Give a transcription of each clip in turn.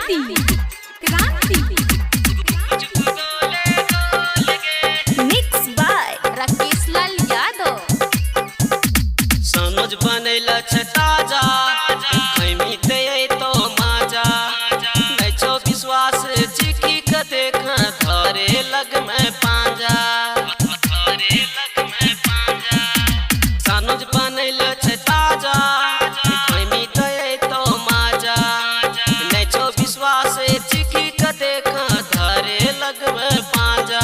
क्रांति क्रांति mix by Rakesh Lal Yadav. Sanoj बनैला छ ताजा खैमी ते तो माजा नै छो विश्वास चिकी के देख धरे लग में पांजा सनोज बनैला छ ताजा खैमी ते तो माजा नै छो विश्वास चिकी के देख धरे लग में पांजा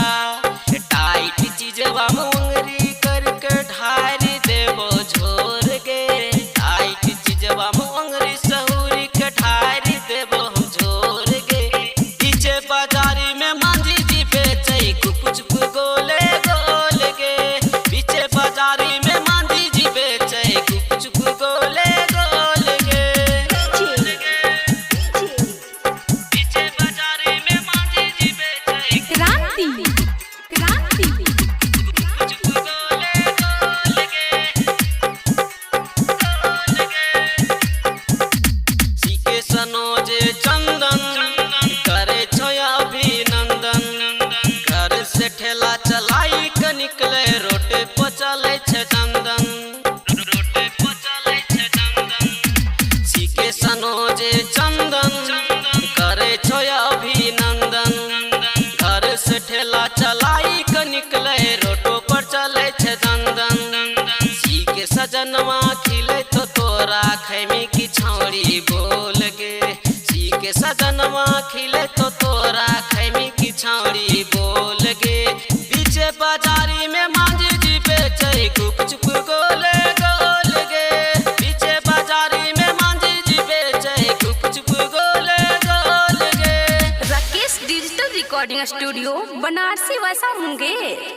टाइट चीजवा मुंगरी करके ढारी देबो झोर गे टाइट चीजवा मुंगरी सहूरी के ढारी देबो हम झोर गे पीछे बाजारी में मांझी जी बेचै कुछ गोले गोल गे पीछे बाजारी में मांझी जी बेचै कुछ गोले गोल गे पीछे बाजारी में मांझी जी बेचै क्रांति क्रांति सनोज चंदन करे छो अभिनंदन घर से ठेला चलाई के निकले रोटे पर चले छे दंदन सीके सनोज चंदन करे छो अभिनंदन घर से ठेला चलाई के निकले रोटो पर चले छे दंदन सीके सजनवा खिले तो तोरा खैमी की छौड़ी बोल गे सीके सजनवा खिले तो तोरा खैमी की छौड़ी बोल गे पीछे बाजारी में मांझी जी बेचै कुछ गोले गोल गे पीछे बाजारी में मांझी जी बेचै कुछ गोले गोल गे। Rakesh digital recording studio Banarasi वैसा मुंगेर।